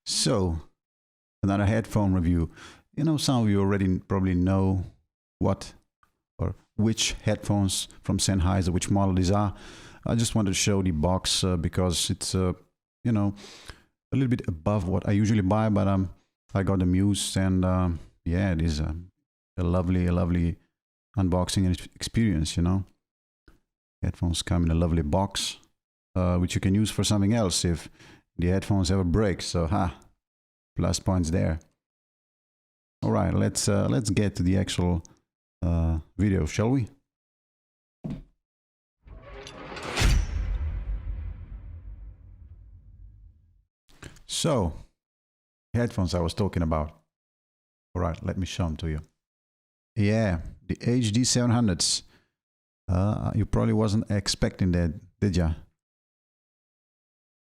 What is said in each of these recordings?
So, another headphone review. You know, some of you already probably know what or which headphones from Sennheiser, which model these are. I just wanted to show the box because it's, you know, a little bit above what I usually buy, but I got them used, and yeah, it is a lovely unboxing experience, you know. Headphones come in a lovely box, which you can use for something else if the headphones ever break. So, plus points there. All right, let's get to the actual video, shall we? So, headphones I was talking about. All right, let me show them to you. Yeah, the HD700s. You probably wasn't expecting that, did ya?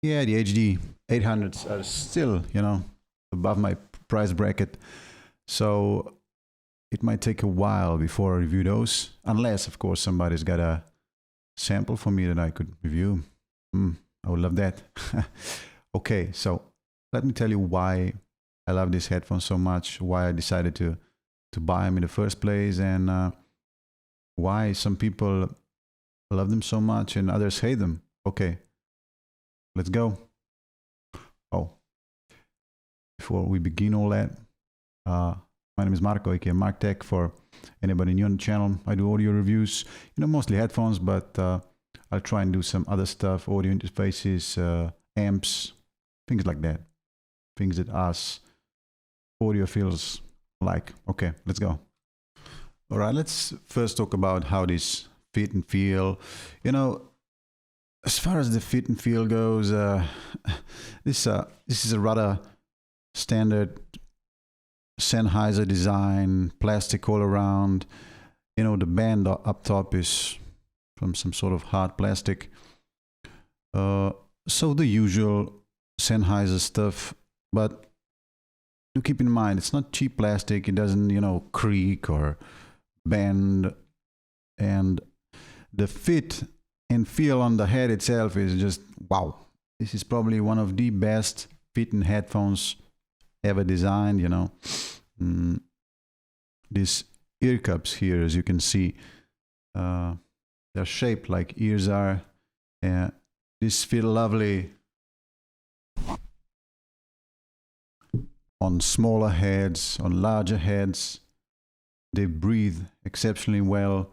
Yeah, the HD800s are still, you know, above my price bracket. So it might take a while before I review those, unless, of course, somebody's got a sample for me that I could review. I would love that. Okay, so let me tell you why I love these headphones so much, why I decided to buy them in the first place, and why some people love them so much and others hate them. Okay, let's go. Oh, before we begin all that, my name is Marko, aka MarkTekk. For anybody new on the channel, I do audio reviews, you know, mostly headphones, but I'll try and do some other stuff, audio interfaces, amps, things like that. Things that us audiophiles like. Okay, let's go. All right, let's first talk about how these fit and feel. You know, as far as the fit and feel goes, this is a rather standard Sennheiser design, plastic all around. You know, the band up top is from some sort of hard plastic. So the usual Sennheiser stuff, but do keep in mind it's not cheap plastic. It doesn't, you know, creak or bend, and the fit and feel on the head itself is just wow. This is probably one of the best fitting headphones ever designed, you know. These ear cups here, as you can see, they're shaped like ears are. These feel lovely on smaller heads, on larger heads. They breathe exceptionally well.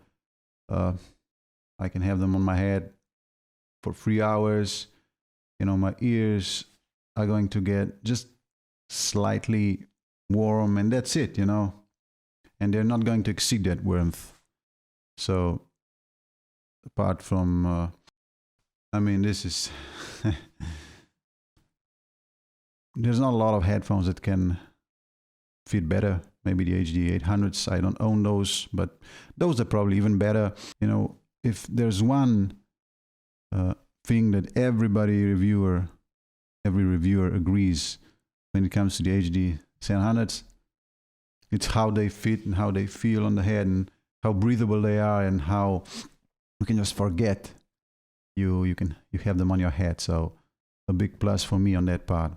I can have them on my head for 3 hours. You know, my ears are going to get just slightly warm, and that's it, you know. And they're not going to exceed that warmth. So, apart from, I mean, this is... There's not a lot of headphones that can fit better. Maybe the HD800s, I don't own those, but those are probably even better. You know, if there's one thing that every reviewer agrees when it comes to the HD700s, it's how they fit and how they feel on the head and how breathable they are and how you can just forget you have them on your head. So a big plus for me on that part.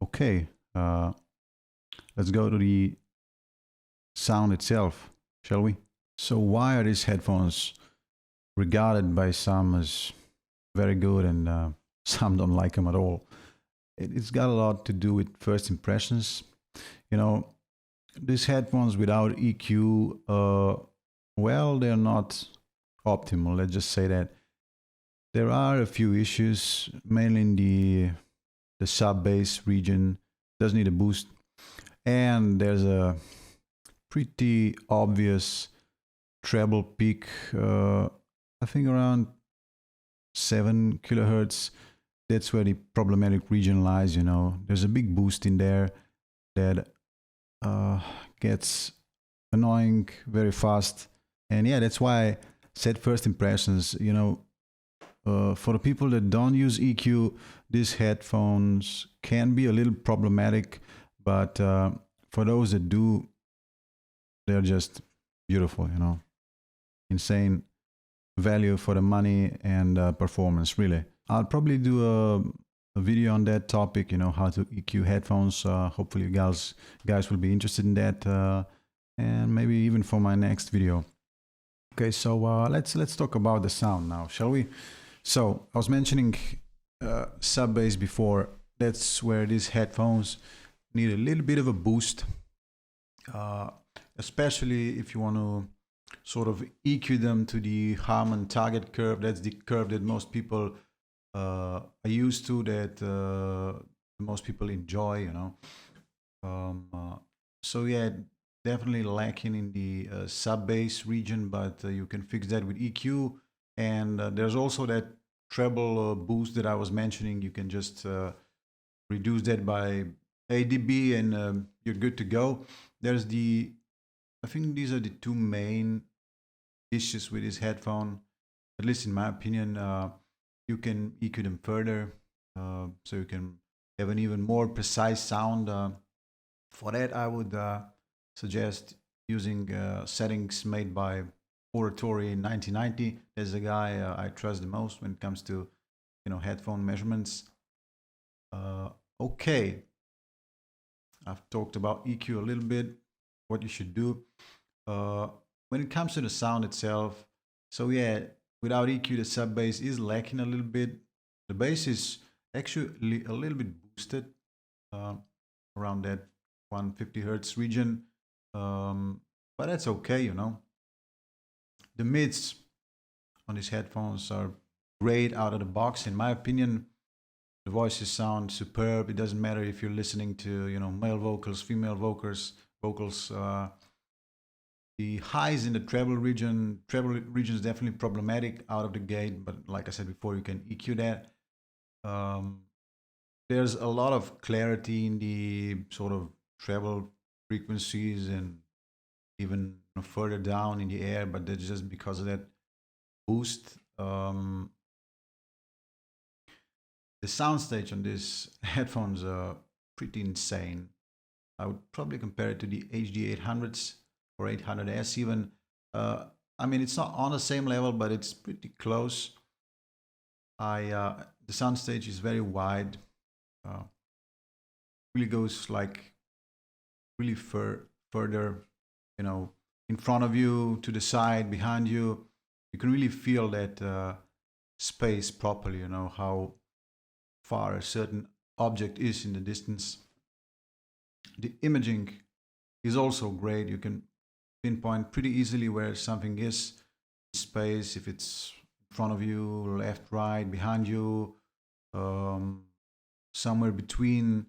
Okay, let's go to the sound itself, shall we? So why are these headphones regarded by some as very good and some don't like them at all? It's got a lot to do with first impressions. You know, these headphones without EQ, well, they're not optimal, let's just say that. There are a few issues, mainly in the sub-bass region. Does need a boost. And there's a pretty obvious treble peak, I think around 7 kilohertz. That's where the problematic region lies, you know. There's a big boost in there that gets annoying very fast. And yeah, that's why I said first impressions, you know. For the people that don't use EQ, these headphones can be a little problematic, but for those that do, they're just beautiful, you know. Insane value for the money and performance, really. I'll probably do a video on that topic, you know, how to EQ headphones. Hopefully you guys will be interested in that, and maybe even for my next video. Okay, so let's talk about the sound now, shall we? So I was mentioning sub bass before. That's where these headphones need a little bit of a boost, especially if you want to sort of EQ them to the Harman target curve. That's the curve that most people are used to, that most people enjoy, you know. So yeah, definitely lacking in the sub bass region, but you can fix that with EQ. And there's also that treble boost that I was mentioning. You can just reduce that by 8 dB and you're good to go. There's I think these are the two main issues with this headphone, at least in my opinion. You can EQ them further, so you can have an even more precise sound. For that, I would suggest using settings made by Oratory 1990. There's a guy I trust the most when it comes to, you know, headphone measurements. Okay, I've talked about EQ a little bit, what you should do. When it comes to the sound itself, so yeah, without EQ, the sub bass is lacking a little bit. The bass is actually a little bit boosted around that 150 hertz region, but that's okay, you know. The mids on these headphones are great out of the box, in my opinion. The voices sound superb. It doesn't matter if you're listening to, you know, male vocals, female vocals. The highs in the treble region is definitely problematic out of the gate, but like I said before, you can EQ that. There's a lot of clarity in the sort of treble frequencies and even further down in the air, but that's just because of that boost. The soundstage on these headphones are pretty insane. I would probably compare it to the HD800s or 800S even. I mean, it's not on the same level, but it's pretty close. The soundstage is very wide. Really goes like really further, you know, in front of you, to the side, behind you. You can really feel that space properly, you know, how far a certain object is in the distance. The imaging is also great. You can pinpoint pretty easily where something is in space, if it's in front of you, left, right, behind you, somewhere between,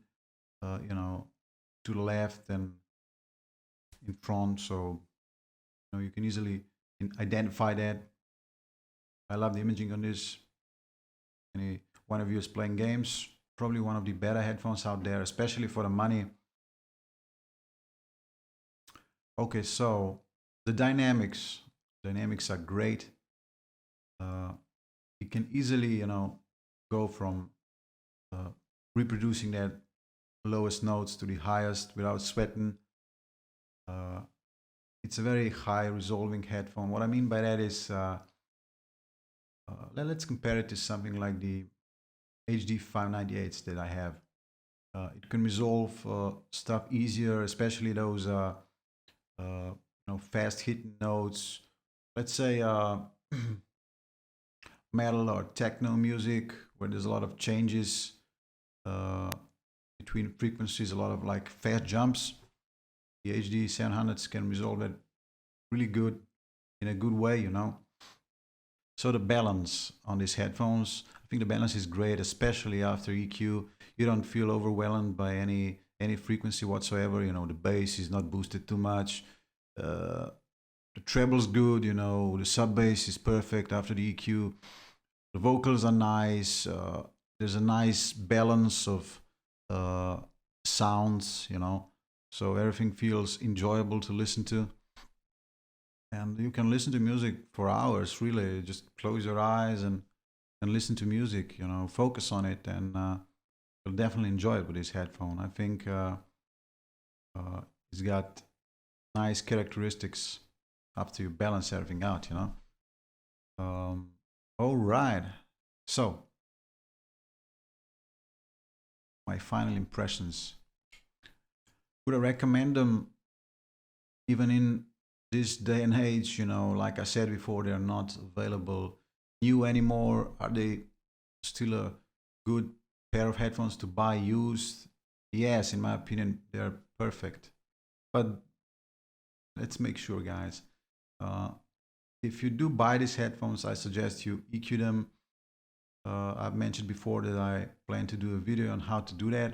you know, to the left and in front. So, you know, you can easily identify that. I love the imaging on this. Any one of you is playing games, probably one of the better headphones out there, especially for the money. Okay, so the dynamics are great. You can easily, you know, go from reproducing that lowest notes to the highest without sweating. It's a very high resolving headphone. What I mean by that is, let's compare it to something like the HD598s that I have. It can resolve stuff easier, especially those you know, fast hitting notes. Let's say metal or techno music, where there's a lot of changes between frequencies, a lot of like fast jumps. The HD700s can resolve that really good, in a good way, you know. So the balance on these headphones, I think the balance is great, especially after EQ. You don't feel overwhelmed by any frequency whatsoever. You know, the bass is not boosted too much. The treble's good, you know, the sub bass is perfect after the EQ. The vocals are nice. There's a nice balance of sounds, you know, so everything feels enjoyable to listen to. And you can listen to music for hours, really. Just close your eyes and listen to music, you know, focus on it, and you'll definitely enjoy it with this headphone. I think it's got nice characteristics after you balance everything out, you know. All right. So my final impressions. Would I recommend them even in this day and age? You know, like I said before, they're not available new anymore. Are they still a good pair of headphones to buy used? Yes, in my opinion, they're perfect. But let's make sure, guys. If you do buy these headphones, I suggest you EQ them. I've mentioned before that I plan to do a video on how to do that.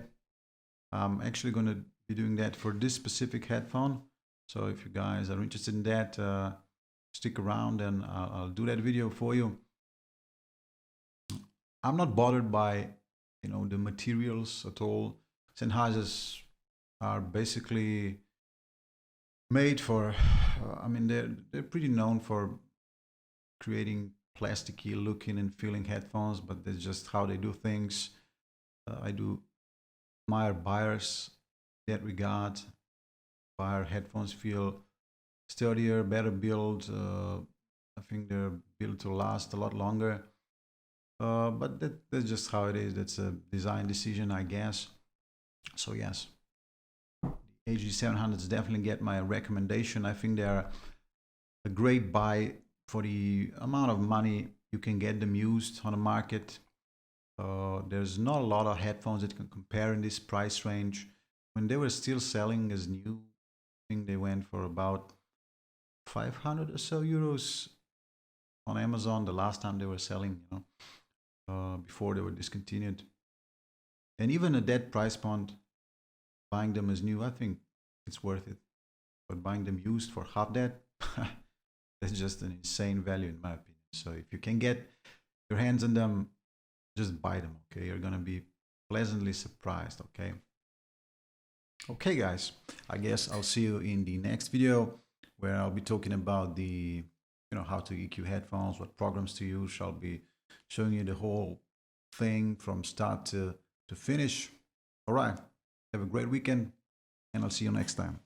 I'm actually going to be doing that for this specific headphone. So if you guys are interested in that, stick around and I'll do that video for you. I'm not bothered by, you know, the materials at all. Sennheisers are basically made for, I mean, they're pretty known for creating plasticky looking and feeling headphones, but that's just how they do things. I do admire buyers in that regard. Buyer headphones feel sturdier, better built. I think they're built to last a lot longer. But that's just how it is. That's a design decision, I guess. So yes, the HD700s definitely get my recommendation. I think they're a great buy for the amount of money you can get them used on the market. There's not a lot of headphones that can compare in this price range. When they were still selling as new, I think they went for about 500 or so euros on Amazon the last time they were selling, you know, before they were discontinued. And even at that price point, buying them as new, I think it's worth it. But buying them used for half that, that's just an insane value in my opinion. So if you can get your hands on them, just buy them, okay? You're gonna be pleasantly surprised, okay? Okay, guys, I guess I'll see you in the next video where I'll be talking about the, you know, how to EQ headphones, what programs to use. I'll be showing you the whole thing from start to finish. All right, have a great weekend, and I'll see you next time.